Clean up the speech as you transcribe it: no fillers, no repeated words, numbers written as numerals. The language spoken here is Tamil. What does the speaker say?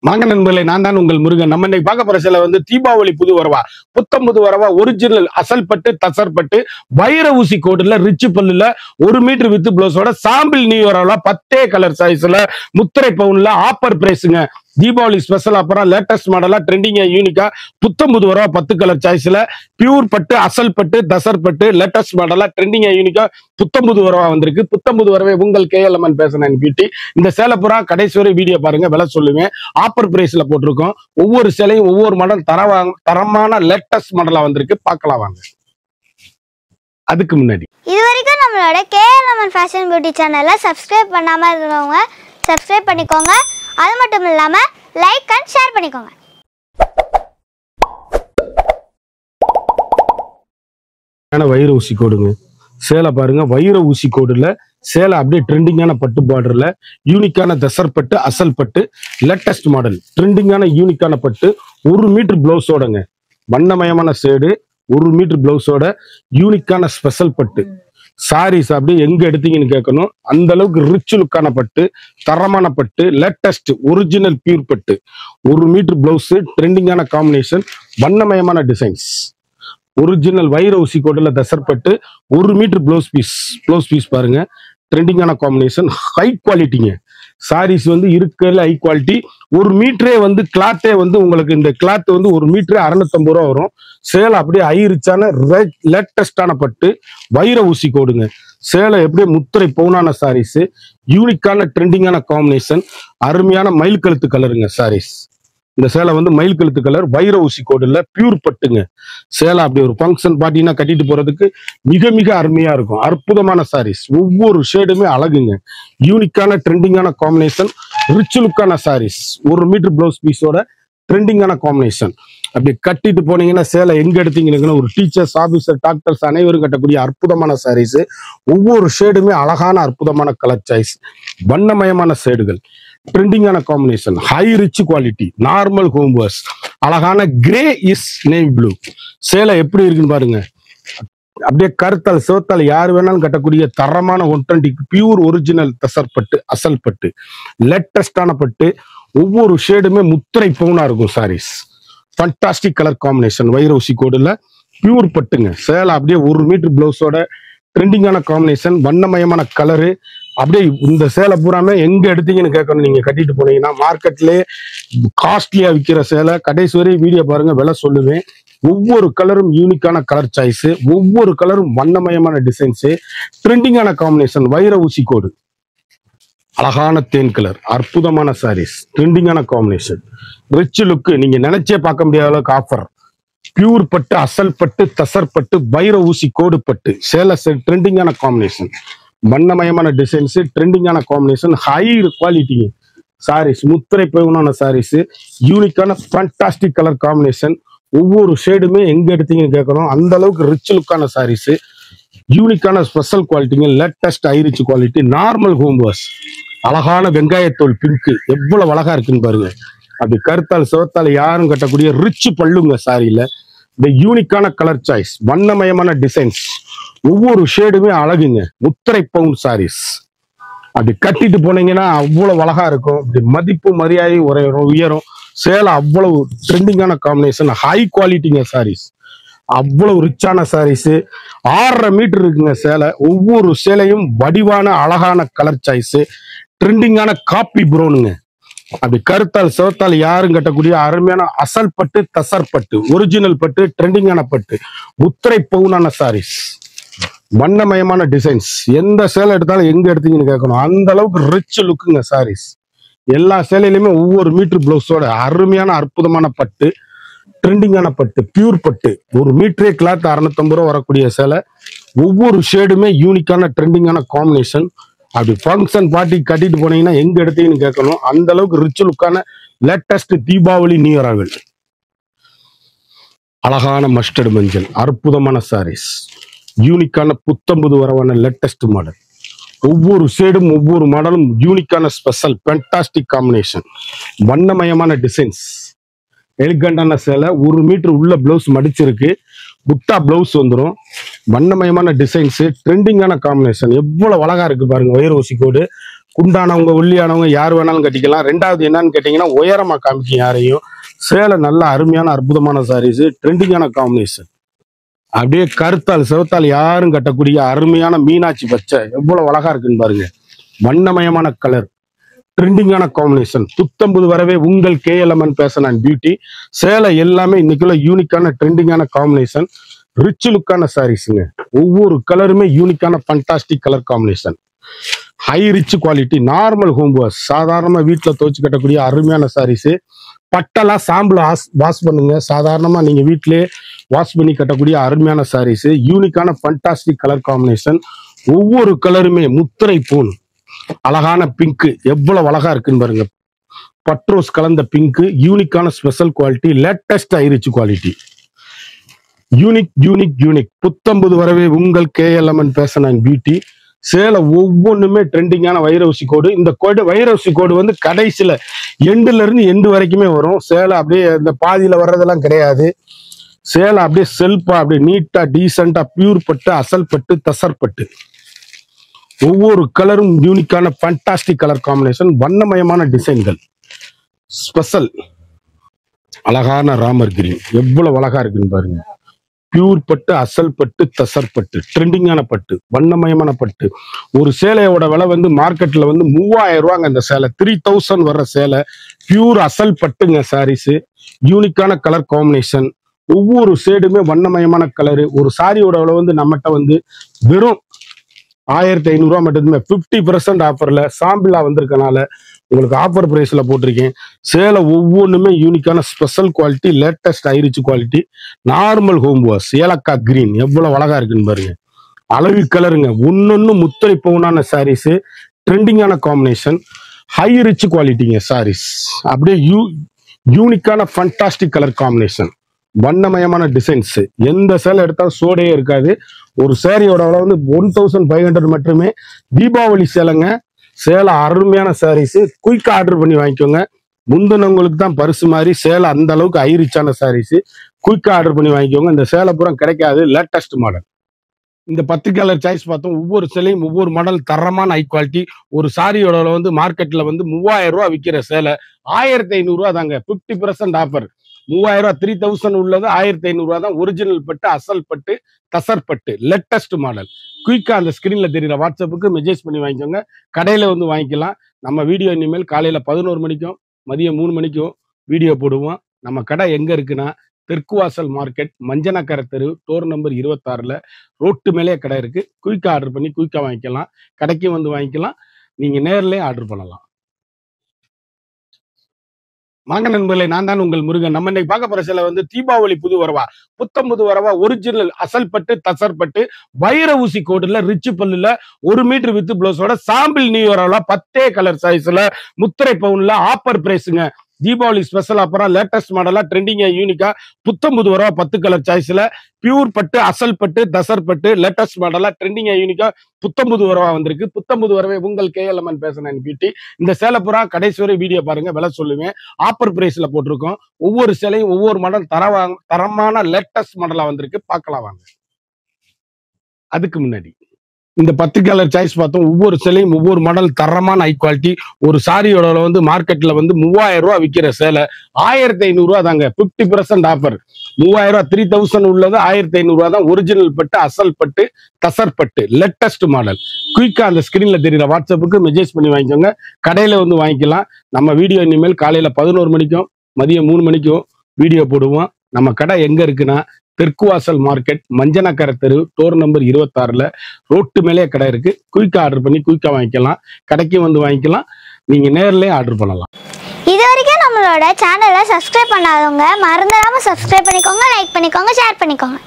வாங்க நண்பர்களே, நான் தான் உங்கள் முருகன். நம்ம இன்னைக்கு பார்க்க போற சேலை வந்து தீபாவளி புது வரவா, புத்தம் புது வரவா, ஒரிஜினல் அசல் பட்டு தசர் பட்டு வைர ஊசி கோடுல ரிச் பல்லுல 1 மீட்டர் வித் பிளவுஸோட சாம்பிள் நியூ வரவா 10 கலர் சைஸ்ல முத்திரை பவுன்ல ஆப்பர் பிரைஸுங்க. தீபாவளி ஸ்பெஷல் ஆப்பரா லேட்டஸ்ட் மாடலா ட்ரெண்டிங்கா யூனிக்கா புத்தம் புது வரவா 10 கலர் சாய்ஸ்ல பியூர் பட்டு அசல் பட்டு தசர் பட்டு லேட்டஸ்ட் மாடலா ட்ரெண்டிங்கா யூனிக்கா புத்தம் புது வரவா வந்திருக்கு. புத்தம் புது வரவே உங்கள் KLMN பேசுறேன் பியூட்டி. இந்த சேலை புறா கடைசி வரை வீடியோ பாருங்க, விலை சொல்லுவேன். ஆப்பர் பிரைஸ்ல போட்டிருக்கோம். ஒவ்வொரு சேலையும் ஒவ்வொரு மாடல் தரமான லேட்டஸ்ட் மாடலா வந்திருக்கு, பார்க்கலாம் வாங்க. அதுக்கு முன்னாடி இது வரைக்கும் நம்மளோட KLMN ஃபேஷன் பியூட்டி சேனலை சப்ஸ்கிரைப் பண்ணாம இருக்கவங்க சப்ஸ்கிரைப் பண்ணிக்கோங்க. அது மட்டும் இல்லாம லைக் அண்ட் ஷேர் பண்ணிக்கோங்க. வைர ஊசி கோடுங்க சேலை பாருங்க. வைர ஊசி கோடுல சேலை அப்படியே ட்ரெண்டிங்கான பட்டு பார்டர்ல யூனிக்கான தசர் பட்டு அசல் பட்டு லேட்டஸ்ட் மாடல் ட்ரெண்டிங்கான யூனிக்கான பட்டு 1 மீட்டர் பிளவுஸோடங்க. வண்ணமயமான சேடு 1 மீட்டர் பிளவுஸோட யூனிக்கான ஸ்பெஷல் பட்டு சாரீஸ் அப்படியே எங்க எடுத்தீங்கன்னு கேட்கணும். அந்த அளவுக்கு ரிச் லுக்கான பட்டு, தரமான பட்டு, லேட்டஸ்ட் ஒரிஜினல் பியூர் பட்டு 1 மீட்டர் பிளவுஸ், ட்ரெண்டிங்கான காம்பினேஷன், வண்ணமயமான டிசைன்ஸ், ஒரிஜினல் வைர ஊசி கோடுல தசர்பட்டு 1 மீட்டர் ப்ளவுஸ் பீஸ் பாருங்க. ட்ரெண்டிங்கான காம்பினேஷன், ஹை குவாலிட்டிங்க. சாரீஸ் வந்து இருக்கிறதுல ஹை குவாலிட்டி. 1 மீட்டரே வந்து கிளாத்தே வந்து உங்களுக்கு இந்த கிளாத் வந்து 1 மீட்டரே 650 ரூபா வரும். சேலை அப்படியே ஹை ரிச்சான லேட்டஸ்டான பட்டு வைர ஊசி கோடுங்க. சேலை எப்படியே முத்திரை பவுனான சாரீஸ், யூனிக்கான ட்ரெண்டிங்கான காம்பினேஷன், அருமையான மயில் கழுத்து கலருங்க சாரீஸ். இந்த சேலை வந்து மயில் கழுத்து கலர் வைர ஊசி கோடுல பியூர் பட்டுங்க. சேலை அப்படி ஒரு ஃபங்க்ஷன் பார்ட்டினா கட்டிட்டு போறதுக்கு மிக மிக அருமையா இருக்கும். அற்புதமான சாரீஸ், ஒவ்வொரு ஷேடுமே அழகுங்க. யூனிக்கான ட்ரெண்டிங்கான காம்பினேஷன், ரிச் லுக்கான சாரீஸ், 1 மீட்டர் பிளவுஸ் பீஸோட ட்ரெண்டிங்கான காம்பினேஷன். அப்படி கட்டிட்டு போனீங்கன்னா சேலை எங்க எடுத்தீங்கன்னா ஒரு டீச்சர்ஸ், ஆபீசர், டாக்டர்ஸ் அனைவரும் கட்டக்கூடிய அற்புதமான சாரீஸ். ஒவ்வொரு ஷேடுமே அழகான அற்புதமான கலர் சாய்ஸ், வண்ணமயமான ஷேடுகள், ட்ரெண்டிங்கான combination, high rich quality, normal home wash, அழகான கிரே இஸ் நேவி ப்ளூ. சேலை எப்படி இருக்குன்னு பாருங்க. அப்படியே கருத்தால் சிவத்தால் யார் வேணாலும் கட்டக்கூடிய தரமான 120 பியூர் ஒரிஜினல் தசர் பட்டு அசல் பட்டு லேட்டஸ்டான பட்டு. ஒவ்வொரு ஷேடுமே முத்திரை பவுனா இருக்கும் சாரீஸ். ஃபண்டாஸ்டிக் கலர் காம்பினேஷன், வைர ஊசி கோடுல பியூர் பட்டுங்க. சேலை அப்படியே 1 மீட்டர் பிளவுஸோட ட்ரெண்டிங்கான காம்பினேஷன், வண்ணமயமான கலரு. அப்படியே இந்த சேலை பூராமே எங்க எடுத்தீங்கன்னு கேட்கணும். நீங்க கட்டிட்டு போனீங்கன்னா மார்க்கெட்லயே காஸ்ட்லியா விற்கிற சேலை. கடைசி வரை வீடியோ பாருங்க, விலை சொல்லுவேன். ஒவ்வொரு கலரும் யூனிக்கான கலர் சாய்ஸ், ஒவ்வொரு கலரும் வண்ணமயமான டிசைன்ஸ், ட்ரெண்டிங்கான காம்பினேஷன், வைர ஊசி கோடு, அழகான தேன் கலர், அற்புதமான சாரீஸ், ட்ரெண்டிங்கான காம்பினேஷன், ரிச் லுக்கு. நீங்க நினைச்சே பார்க்க முடியாத அளவுக்கு ஆஃபர். பியூர் பட்டு அசல் பட்டு தசர் பட்டு வைர ஊசி கோடு பட்டு சேலை ட்ரெண்டிங்கான காம்பினேஷன், வண்ணமயமான டிசைன்ஸ், ட்ரெண்டிங்கான காம்பினேஷன், ஹை குவாலிட்டிங்க சாரீஸ், முத்திரை பவுனான சாரீஸ், யூனிக்கான ஃபண்டாஸ்டிக் கலர் காம்பினேஷன். ஒவ்வொரு ஷேடுமே எங்க எடுத்தீங்கன்னு கேட்கணும். அந்த அளவுக்கு ரிச் லுக்கான சாரீஸ், யூனிக்கான ஸ்பெஷல் குவாலிட்டிங்க, latest high rich quality, normal home wash, அழகான வெங்காயத்தோல் பிங்க் எவ்வளவு அழகா இருக்குன்னு பாருங்க. அப்படி கருத்தால் சிவத்தால் யாரும் கட்டக்கூடிய ரிச் பல்லுங்க சாரியில. இந்த யூனிக்கான கலர் சாய்ஸ், வண்ணமயமான டிசைன்ஸ், ஒவ்வொரு ஷேடுமே அழகுங்க. முத்திரை பவுன் சாரீஸ் அப்படி கட்டிட்டு போனீங்கன்னா அவ்வளவு அழகா இருக்கும். அப்படி மதிப்பு மரியாதை உயரும். சேலை அவ்வளவு ட்ரெண்டிங்கான காம்பினேஷன், ஹை குவாலிட்டிங்க சாரீஸ், அவ்வளவு ரிச்சான சாரீஸ். 6.5 மீட்டர் இருக்குங்க சேலை. ஒவ்வொரு சேலையும் வடிவான அழகான கலர் சாய்ஸ், ட்ரெண்டிங்கான காப்பி ப்ரௌனுங்க. அப்படி கருத்தால் சிவத்தால் யாரும் கட்டக்கூடிய அருமையான அசல் பட்டு தசர் பட்டு ஒரிஜினல் பட்டு ட்ரெண்டிங்கான பட்டு முத்திரை பவுனான சாரீஸ், வண்ணமயமான டிசைன்ஸ். எந்த சேலை எடுத்தாலும் எங்க எடுத்தீங்கன்னு கேட்கணும். அந்த அளவுக்கு ரிச் லுக்குங்க சாரீஸ். எல்லா சேலையிலுமே ஒவ்வொரு மீட்டர் பிளவுஸோட அருமையான அற்புதமான பட்டு, ட்ரெண்டிங்கான பட்டு, பியூர் பட்டு. 1 மீட்டரே கிளாத் 650 ரூபா வரக்கூடிய சேலை. ஒவ்வொரு ஷேடுமே யூனிக்கான ட்ரெண்டிங்கான காம்பினேஷன். அப்படி ஃபங்க்ஷன் பார்ட்டி கட்டிட்டு போனீங்கன்னா எங்க எடுத்தீங்கன்னு கேட்கணும். அந்த அளவுக்கு ரிச் லுக்கான லேட்டஸ்ட் தீபாவளி நியூ இயர் அழகான மஸ்டர்ட் மஞ்சள், அற்புதமான சாரீஸ், யூனிக்கான புத்தம்புது வரவான லேட்டஸ்ட் மாடல். ஒவ்வொரு ஷேடும் ஒவ்வொரு மாடலும் யூனிக்கான ஸ்பெஷல் ஃபண்டாஸ்டிக் காம்பினேஷன், வண்ணமயமான டிசைன்ஸ், எலிகண்டான சேலை. 1 மீட்டர் உள்ள பிளவுஸ் மடிச்சிருக்கு, புட்டா பிளவுஸ் வந்துடும். வண்ணமயமான டிசைன்ஸ், ட்ரெண்டிங்கான காம்பினேஷன், எவ்வளவு அழகா இருக்கு பாருங்க. வைர ஊசி கோடு குண்டானவங்க ஒல்லியானவங்க யார் வேணாலும் கட்டிக்கலாம். ரெண்டாவது என்னன்னு கேட்டீங்கன்னா உயரமா காமிக்கும் யாரையும். சேலை நல்ல அருமையான அற்புதமான சாரீஸ், ட்ரெண்டிங்கான காம்பினேஷன். அப்படியே கருத்தால் செவத்தால் யாரும் கட்டக்கூடிய அருமையான மீனாட்சி பச்சை எவ்வளவு அழகா இருக்குன்னு பாருங்க. வண்ணமயமான கலர், ட்ரெண்டிங்கான காம்பினேஷன். புத்தம்புது வரவே உங்கள் KLMN ஃபேஷன் அண்ட் பியூட்டி. சேலை எல்லாமே இன்னைக்குள்ள யூனிக்கான ட்ரெண்டிங்கான காம்பினேஷன், ரிச் லுக்கான சாரீஸுங்க. ஒவ்வொரு கலருமே யூனிக்கான fantastic colour combination. High rich quality, normal home wash, சாதாரணமா வீட்டில் துவைச்சு கட்டக்கூடிய அருமையான சாரீஸ். பட்டெல்லாம் சாம்பிள் வாஷ் பண்ணுங்க. சாதாரணமா நீங்க வீட்டிலே வாஷ் பண்ணி கட்டக்கூடிய அருமையான சாரீஸ், யூனிக்கான ஃபண்டாஸ்டிக் கலர் காம்பினேஷன். ஒவ்வொரு கலருமே முத்திரை பூன், அழகான பிங்க் எவ்வளவு அழகா இருக்குன்னு பாருங்க. பட்ரோஸ் கலந்த பிங்க், யூனிக்கான special quality, latest ஐரிச் quality. Unique unique unique. புத்தம்புது வரவே உங்கள் KLMN ஃபேஷன் அண்ட் பியூட்டி. சேலை ஒவ்வொன்றுமே ட்ரெண்டிங்கான வைரவுசி கோடு. இந்த கோடு வைரவுசி கோடு வந்து கடைசியில எண்டுல இருந்து எண்டு வரைக்குமே வரும். சேலை அப்படியே இந்த பாதியில வர்றதெல்லாம் கிடையாது. சேலை அப்படியே செல்ஃபா, அப்படியே நீட்டா டீசெண்டா பியூர் பட்டு, அசல் பட்டு, தசர் பட்டு. ஒவ்வொரு கலரும் யூனிக்கான ஃபண்டாஸ்டிக் கலர் காம்பினேஷன், வண்ணமயமான டிசைன்கள், ஸ்பெஷல் அழகான ராமர் கிரீன் எவ்வளவு அழகா இருக்குன்னு பாருங்க. பியூர் பட்டு, அசல் பட்டு, தசர் பட்டு, ட்ரெண்டிங்கான பட்டு, வண்ணமயமான பட்டு. ஒரு சேலையோட விலை வந்து மார்க்கெட்ல வந்து 3000 ரூபாங்க. இந்த சேலை 3000 வர்ற சேலை பியூர் அசல் பட்டுங்க சாரீஸ். யூனிக்கான கலர் காம்பினேஷன், ஒவ்வொரு ஷேடுமே வண்ணமயமான கலரு. ஒரு சாரியோட விலை வந்து நம்மகிட்ட வந்து வெறும் 1500 ரூபா மட்டுமே. 50% ஆஃபர்ல சாம்பிளா வந்திருக்கனால உங்களுக்கு ஆஃபர் பிரைஸ்ல போட்டிருக்கேன். சேலை ஒவ்வொன்றுமே யூனிக்கான special quality, latest ஐரிச் quality, normal home wash. ஏலக்காய் கிரீன் எவ்வளவு அழகா இருக்குன்னு பாருங்க. அளவி கலருங்க, ஒன்னொன்னு முத்திரை பவுனான சாரீஸ், ட்ரெண்டிங்கான காம்பினேஷன், ஹை ரிச் குவாலிட்டிங்க சாரீஸ். அப்படியே யூனிக்கான ஃபண்டாஸ்டிக் கலர் காம்பினேஷன், வண்ணமயமான டிசைன்ஸ். எந்த சேலை எடுத்தாலும் சோடையே இருக்காது. ஒரு சேரீயோட விலை வந்து 1500 மட்டுமே. தீபாவளி சேலைங்க. சேலை அருமையான சாரீஸ். குயிக்கா ஆர்டர் பண்ணி வாங்கிக்கோங்க. முந்தினவங்களுக்கு தான் பரிசு மாதிரி. சேலை அந்த அளவுக்கு ஐரிச்சான சாரீஸ். குயிக்கா ஆர்டர் பண்ணி வாங்கிக்கோங்க. இந்த சேலை பூரா கிடைக்காது, லேட்டஸ்ட் மாடல். இந்த 10 கலர் சாய்ஸ் பார்த்தோம். ஒவ்வொரு சேலையும் ஒவ்வொரு மாடல், தரமான ஹை குவாலிட்டி. ஒரு சாரியோட வந்து மார்க்கெட்ல வந்து 3000 ரூபா விற்கிற சேலை 1500 ரூபா தாங்க. 50% ஆஃபர். 3000 ரூபா 3000 உள்ளது 1500 ரூபா தான். ஒரிஜினல் பட்டு, அசல் பட்டு, தசர் பட்டு, லேட்டஸ்ட் மாடல். குயிக்கா அந்த ஸ்கிரீன்ல தெரியுற வாட்ஸ்அப்புக்கு மெசேஜ் பண்ணி வாங்கிக்கோங்க. கடையில வந்து வாங்கிக்கலாம். நம்ம வீடியோ இனிமேல் காலையில 11 மணிக்கும் மதியம் 3 மணிக்கும் வீடியோ போடுவோம். நம்ம கடை எங்க இருக்குன்னா தெற்குவாசல் மார்க்கெட், மஞ்சனக்கரை தெரு, டோர் நம்பர் 26ல ரோட்டு மேலே கடை இருக்கு. குயிக்கா ஆர்டர் பண்ணி குயிக்கா வாங்கிக்கலாம். கடைக்கும் வந்து வாங்கிக்கலாம். நீங்க நேர்லயே ஆர்டர் பண்ணலாம். வாங்க நண்பர்களே, நான் தான் உங்கள் முருகன். நம்ம இன்னைக்கு பார்க்க போற சேலை வந்து தீபாவளி புது வரவா, புத்தம் புது வரவா, ஒரிஜினல் அசல் பட்டு, தசர் பட்டு, வைர ஊசி கோடுல, ரிச் பல்லுல, 1 மீட்டர் வித் பிளவுஸோட, சாம்பிள் நியூ வரவா, 10 கலர் சைஸ்ல, முத்திரை பவுன்ல, ஆப்பர் பிரைஸுங்க. தீபாவளி ஸ்பெஷல் ஆஃபரா, லேட்டஸ்ட் மாடலா, ட்ரெண்டிங்கா, யூனிக்கா, புத்தம் புது வரவா, 10 கலர் சாய்ஸ்ல, பியூர் பட்டு, அசல் பட்டு, தசர் பட்டு, லேட்டஸ்ட் மாடலா, ட்ரெண்டிங்கா, யூனிக்கா, புத்தம் புது வரவா வந்திருக்கு. புத்தம் புது வரவே உங்கள் KLMN ஃபேஷன் அண்ட் பியூட்டி. இந்த சேலை பூரா கடைசி வரை வீடியோ பாருங்க, விலை சொல்லுவேன். ஆப்பர் பிரைஸ்ல போட்டிருக்கோம். ஒவ்வொரு சேலையும் ஒவ்வொரு மாடல் தரமான லேட்டஸ்ட் மாடலா வந்திருக்கு. பார்க்கலாம் வாங்க. அதுக்கு முன்னாடி இந்த 10 கலர் சாய்ஸ் பார்த்தோம். ஒவ்வொரு சேலையும் ஒவ்வொரு மாடல், தரமான ஹை குவாலிட்டி. ஒரு சாரியோட வந்து மார்க்கெட்ல வந்து 3000 ரூபா விற்கிற சேலை 1500 ரூபா தாங்க. 50% ஆஃபர். 3000 ரூபா 3000 உள்ளது 1500 ரூபா தான். ஒரிஜினல் பட்டு, அசல் பட்டு, தசர் பட்டு, லேட்டஸ்ட் மாடல். குயிக்கா அந்த ஸ்கிரீன்ல தெரியுற வாட்ஸ்அப்புக்கு மெசேஜ் பண்ணி வாங்கிக்கோங்க. கடையில வந்து வாங்கிக்கலாம். நம்ம வீடியோ இனிமேல் காலையில 11 மணிக்கும் மதியம் 3 மணிக்கும் வீடியோ போடுவோம். நம்ம கடை எங்க இருக்குன்னா தெற்குவாசல் மார்க்கெட், மஞ்சனக்கரை தெரு, டோர் நம்பர் 26ல ரோட்டு மேலே கடை இருக்கு. குயிக்கா ஆர்டர் பண்ணி குயிக்கா வாங்கிக்கலாம். கடைக்கும் வந்து வாங்கிக்கலாம். நீங்க நேர்லயே ஆர்டர் பண்ணலாம். இது வரைக்கும் நம்மளோட சேனலை சப்ஸ்கிரைப் பண்ணாதவங்க மறந்துடாம சப்ஸ்கிரைப் பண்ணிக்கோங்க, லைக் பண்ணிக்கோங்க, ஷேர் பண்ணிக்கோங்க.